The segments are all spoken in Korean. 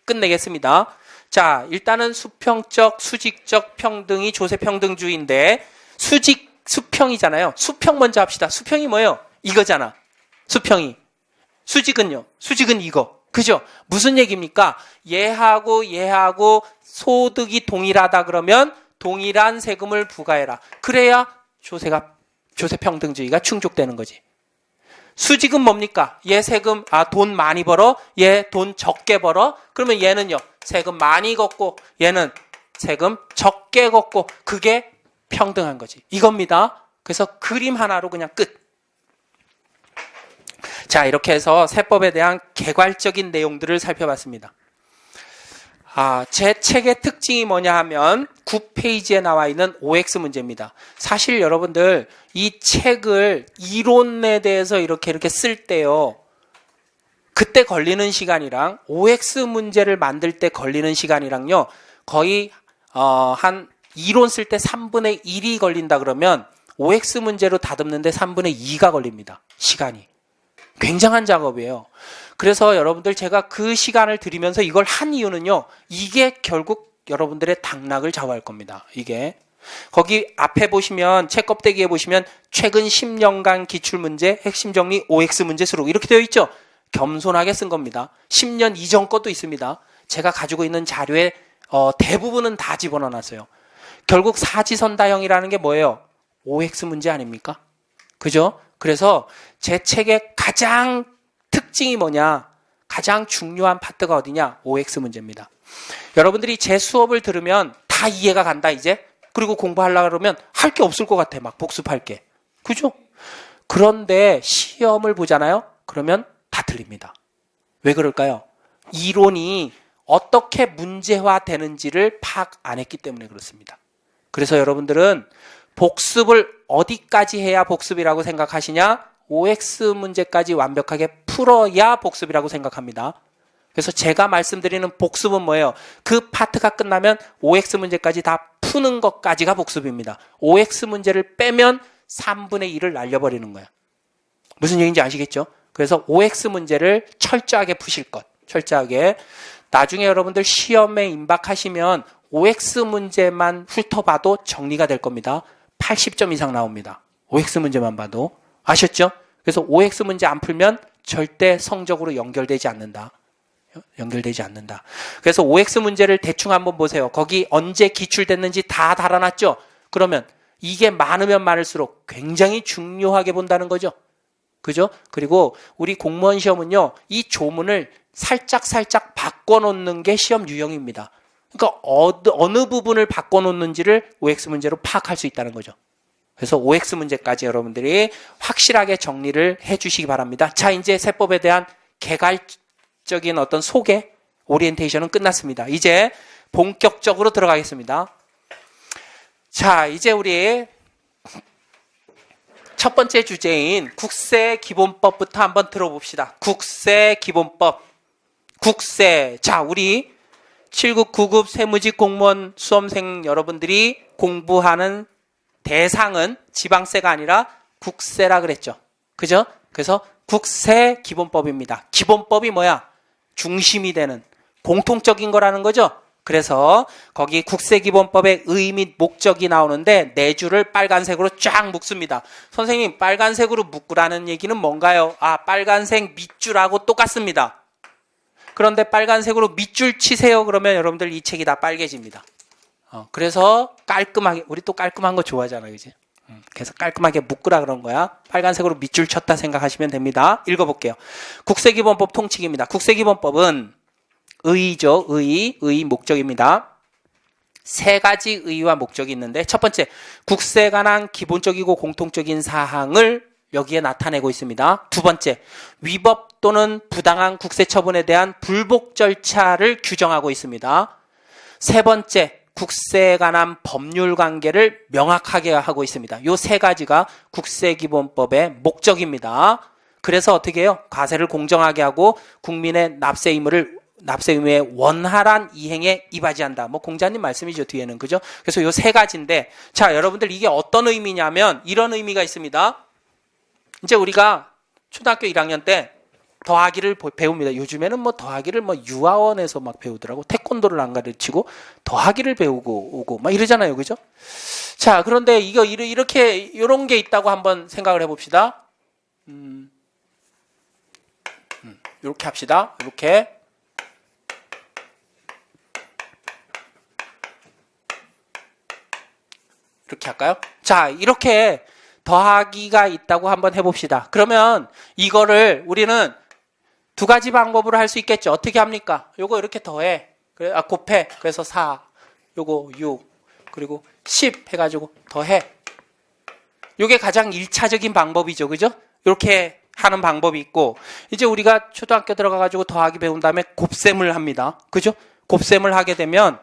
끝내겠습니다. 자, 일단은 수평적, 수직적 평등이 조세평등주의인데 수평이잖아요. 수평 먼저 합시다. 수평이 뭐예요? 이거잖아. 수평이. 수직은요? 수직은 이거. 그죠? 무슨 얘기입니까? 얘하고 소득이 동일하다 그러면 동일한 세금을 부과해라. 그래야 조세평등주의가 충족되는 거지. 수직은 뭡니까? 얘 세금, 돈 많이 벌어? 얘 돈 적게 벌어? 그러면 얘는요, 세금 많이 걷고, 얘는 세금 적게 걷고, 그게 평등한 거지. 이겁니다. 그래서 그림 하나로 그냥 끝. 자, 이렇게 해서 세법에 대한 개괄적인 내용들을 살펴봤습니다. 제 책의 특징이 뭐냐 하면 9페이지에 나와 있는 OX 문제입니다. 사실 여러분들 이 책을 이론에 대해서 이렇게 쓸 때요. 그때 걸리는 시간이랑 OX 문제를 만들 때 걸리는 시간이랑요. 거의 한 이론 쓸 때 3분의 1이 걸린다 그러면 OX 문제로 다듬는데 3분의 2가 걸립니다. 시간이. 굉장한 작업이에요. 그래서 여러분들 제가 그 시간을 들이면서 이걸 한 이유는요. 이게 결국 여러분들의 당락을 좌우할 겁니다. 이게. 거기 앞에 보시면 책 껍데기에 보시면 최근 10년간 기출문제 핵심 정리 OX 문제 수록 이렇게 되어 있죠. 겸손하게 쓴 겁니다. 10년 이전 것도 있습니다. 제가 가지고 있는 자료에 대부분은 다 집어넣어놨어요. 결국 사지선다형이라는 게 뭐예요? OX 문제 아닙니까? 그죠? 그래서 제 책의 가장 특징이 뭐냐? 가장 중요한 파트가 어디냐? OX 문제입니다. 여러분들이 제 수업을 들으면 다 이해가 간다 이제? 그리고 공부하려고 그러면 할 게 없을 것 같아. 막 복습할 게. 그죠? 그런데 시험을 보잖아요? 그러면 다 틀립니다. 왜 그럴까요? 이론이 어떻게 문제화되는지를 파악 안 했기 때문에 그렇습니다. 그래서 여러분들은 복습을 어디까지 해야 복습이라고 생각하시냐? OX 문제까지 완벽하게 풀어야 복습이라고 생각합니다. 그래서 제가 말씀드리는 복습은 뭐예요? 그 파트가 끝나면 OX 문제까지 다 푸는 것까지가 복습입니다. OX 문제를 빼면 3분의 1을 날려버리는 거야. 무슨 얘기인지 아시겠죠? 그래서 OX 문제를 철저하게 푸실 것. 철저하게. 나중에 여러분들 시험에 임박하시면 OX 문제만 훑어봐도 정리가 될 겁니다. 80점 이상 나옵니다. OX 문제만 봐도. 아셨죠? 그래서 OX 문제 안 풀면 절대 성적으로 연결되지 않는다. 연결되지 않는다. 그래서 OX 문제를 대충 한번 보세요. 거기 언제 기출됐는지 다 달아놨죠? 그러면 이게 많으면 많을수록 굉장히 중요하게 본다는 거죠. 그죠? 그리고 우리 공무원 시험은요, 이 조문을 살짝 바꿔놓는 게 시험 유형입니다. 그러니까 어느 부분을 바꿔놓는지를 OX 문제로 파악할 수 있다는 거죠. 그래서 OX 문제까지 여러분들이 확실하게 정리를 해 주시기 바랍니다. 자, 이제 세법에 대한 개괄적인 어떤 소개, 오리엔테이션은 끝났습니다. 이제 본격적으로 들어가겠습니다. 자, 이제 우리 첫 번째 주제인 국세기본법부터 한번 들어봅시다. 국세기본법. 국세. 자, 우리 7급, 9급 세무직 공무원 수험생 여러분들이 공부하는 대상은 지방세가 아니라 국세라 그랬죠. 그죠? 그래서 국세기본법입니다. 기본법이 뭐야? 중심이 되는 공통적인 거라는 거죠. 그래서 거기 국세기본법의 의의 및 목적이 나오는데 네 줄을 빨간색으로 쫙 묶습니다. 선생님, 빨간색으로 묶으라는 얘기는 뭔가요? 빨간색 밑줄하고 똑같습니다. 그런데 빨간색으로 밑줄 치세요. 그러면 여러분들 이 책이 다 빨개집니다. 그래서 깔끔하게, 우리 또 깔끔한 거 좋아하잖아요. 그지? 그래서 깔끔하게 묶으라 그런 거야. 빨간색으로 밑줄 쳤다 생각하시면 됩니다. 읽어볼게요. 국세기본법 통칙입니다. 국세기본법은 의의죠. 의의 목적입니다. 세 가지 의의와 목적이 있는데 첫 번째, 국세에 관한 기본적이고 공통적인 사항을 여기에 나타내고 있습니다. 두 번째, 위법 또는 부당한 국세 처분에 대한 불복 절차를 규정하고 있습니다. 세 번째, 국세에 관한 법률 관계를 명확하게 하고 있습니다. 이 세 가지가 국세기본법의 목적입니다. 그래서 어떻게 해요? 과세를 공정하게 하고 국민의 납세 의무의 원활한 이행에 이바지한다. 공자님 말씀이죠, 뒤에는. 그죠? 그래서 이 세 가지인데, 자, 여러분들 이게 어떤 의미냐면 이런 의미가 있습니다. 이제 우리가 초등학교 1학년 때 더하기를 배웁니다. 요즘에는 뭐 더하기를 뭐 유아원에서 막 배우더라고. 태권도를 안 가르치고 더하기를 배우고 오고 막 이러잖아요. 그죠? 자, 그런데 이렇게 이런 게 있다고 한번 생각을 해봅시다. 이렇게 합시다. 이렇게. 이렇게 할까요? 자, 이렇게 더하기가 있다고 한번 해봅시다. 그러면 이거를 우리는 두 가지 방법으로 할 수 있겠죠. 어떻게 합니까? 요거 이렇게 더해. 곱해. 그래서 4, 요거 6, 그리고 10 해가지고 더해. 요게 가장 1차적인 방법이죠. 그죠? 이렇게 하는 방법이 있고, 이제 우리가 초등학교 들어가가지고 더하기 배운 다음에 곱셈을 합니다. 그죠? 곱셈을 하게 되면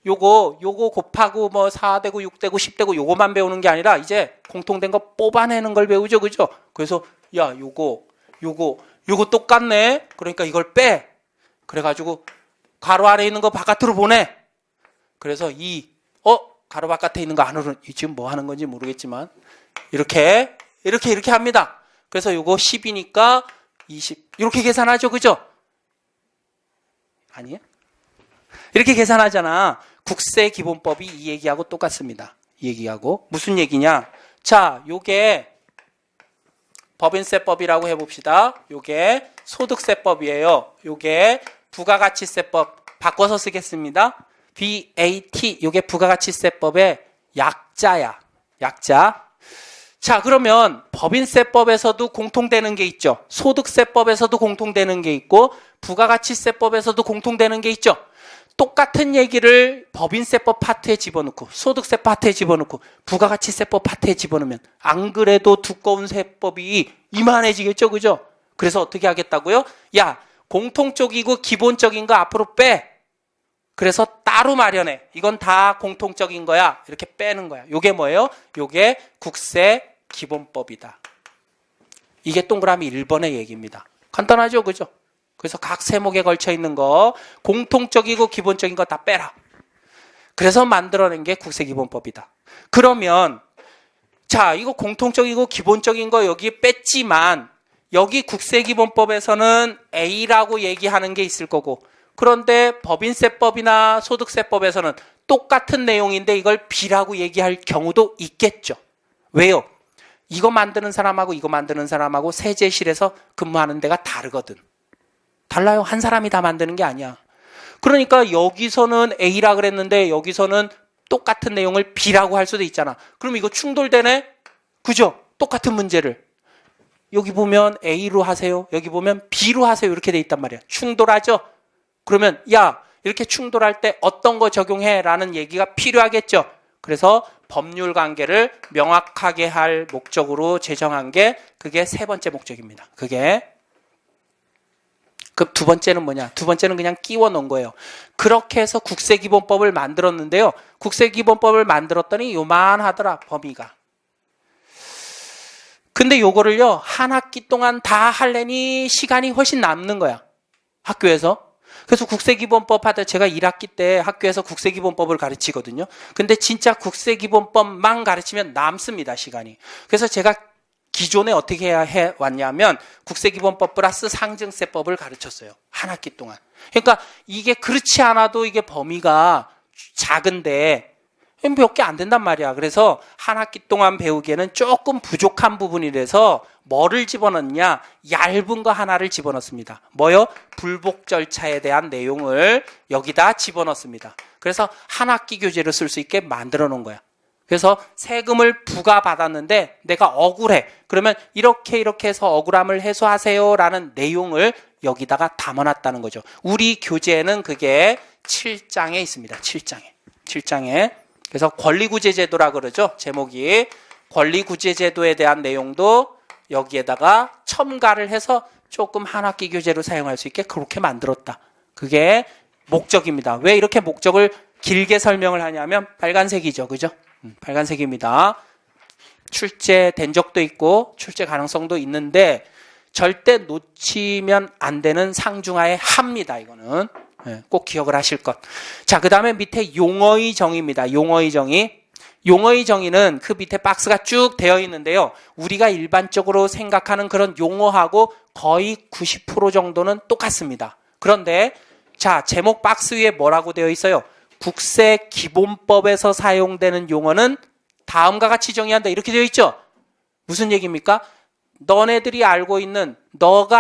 요거 곱하고 뭐 4되고 6되고 10되고 요거만 배우는 게 아니라 이제 공통된 거 뽑아내는 걸 배우죠. 그죠? 그래서 야, 요거 똑같네. 그러니까 이걸 빼. 그래가지고 가로 안에 있는 거 바깥으로 보내. 그래서 가로 바깥에 있는 거 안으로, 지금 뭐 하는 건지 모르겠지만 이렇게 합니다. 그래서 요거 10이니까 20 이렇게 계산하죠. 그죠? 아니에요? 이렇게 계산하잖아. 국세 기본법이 이 얘기하고 똑같습니다. 이 얘기하고 무슨 얘기냐? 자, 요게 법인세법이라고 해봅시다. 요게 소득세법이에요. 요게 부가가치세법 바꿔서 쓰겠습니다. BAT 요게 부가가치세법의 약자야. 약자. 자, 그러면 법인세법에서도 공통되는 게 있죠. 소득세법에서도 공통되는 게 있고 부가가치세법에서도 공통되는 게 있죠. 똑같은 얘기를 법인세법 파트에 집어넣고 소득세 파트에 집어넣고 부가가치세법 파트에 집어넣으면 안 그래도 두꺼운 세법이 이만해지겠죠. 그죠? 그래서 어떻게 하겠다고요? 야, 공통적이고 기본적인 거 앞으로 빼. 그래서 따로 마련해. 이건 다 공통적인 거야. 이렇게 빼는 거야. 요게 뭐예요? 요게 국세 기본법이다. 이게 동그라미 1번의 얘기입니다. 간단하죠? 그죠? 그래서 각 세목에 걸쳐 있는 거 공통적이고 기본적인 거 다 빼라. 그래서 만들어낸 게 국세기본법이다. 그러면 자, 이거 공통적이고 기본적인 거 여기 뺐지만 여기 국세기본법에서는 A라고 얘기하는 게 있을 거고 그런데 법인세법이나 소득세법에서는 똑같은 내용인데 이걸 B라고 얘기할 경우도 있겠죠. 왜요? 이거 만드는 사람하고 이거 만드는 사람하고 세제실에서 근무하는 데가 다르거든. 달라요. 한 사람이 다 만드는 게 아니야. 그러니까 여기서는 A라 그랬는데 여기서는 똑같은 내용을 B라고 할 수도 있잖아. 그럼 이거 충돌되네? 그죠? 똑같은 문제를. 여기 보면 A로 하세요. 여기 보면 B로 하세요. 이렇게 돼 있단 말이야. 충돌하죠? 그러면 야, 이렇게 충돌할 때 어떤 거 적용해? 라는 얘기가 필요하겠죠. 그래서 법률 관계를 명확하게 할 목적으로 제정한 게 그게 세 번째 목적입니다. 그게 그 두 번째는 뭐냐? 두 번째는 그냥 끼워 놓은 거예요. 그렇게 해서 국세기본법을 만들었는데요. 국세기본법을 만들었더니 요만하더라, 범위가. 근데 요거를요, 한 학기 동안 다 하려니 시간이 훨씬 남는 거야. 학교에서. 그래서 국세기본법 하다 제가 1학기 때 학교에서 국세기본법을 가르치거든요. 근데 진짜 국세기본법만 가르치면 남습니다, 시간이. 그래서 제가 기존에 어떻게 해 왔냐면 국세기본법 플러스 상증세법을 가르쳤어요. 한 학기 동안. 그러니까 이게 그렇지 않아도 이게 범위가 작은데 몇 개 안 된단 말이야. 그래서 한 학기 동안 배우기에는 조금 부족한 부분이라서 뭐를 집어넣냐? 얇은 거 하나를 집어넣습니다. 뭐요? 불복 절차에 대한 내용을 여기다 집어넣습니다. 그래서 한 학기 교재로 쓸 수 있게 만들어 놓은 거야. 그래서 세금을 부과받았는데 내가 억울해. 그러면 이렇게 해서 억울함을 해소하세요 라는 내용을 여기다가 담아놨다는 거죠. 우리 교재에는 그게 7장에 있습니다. 7장에. 그래서 권리구제제도라 그러죠. 제목이. 권리구제제도에 대한 내용도 여기에다가 첨가를 해서 조금 한 학기 교재로 사용할 수 있게 그렇게 만들었다. 그게 목적입니다. 왜 이렇게 목적을 길게 설명을 하냐면 빨간색이죠. 그죠? 빨간색입니다. 출제된 적도 있고 출제 가능성도 있는데 절대 놓치면 안 되는 상중하의 합니다. 이거는 꼭 기억을 하실 것. 자, 그 다음에 밑에 용어의 정의입니다. 용어의 정의. 용어의 정의는 그 밑에 박스가 쭉 되어 있는데요. 우리가 일반적으로 생각하는 그런 용어하고 거의 90% 정도는 똑같습니다. 그런데 자, 제목 박스 위에 뭐라고 되어 있어요? 국세기본법에서 사용되는 용어는 다음과 같이 정의한다. 이렇게 되어 있죠? 무슨 얘기입니까? 너네들이 알고 있는, 너가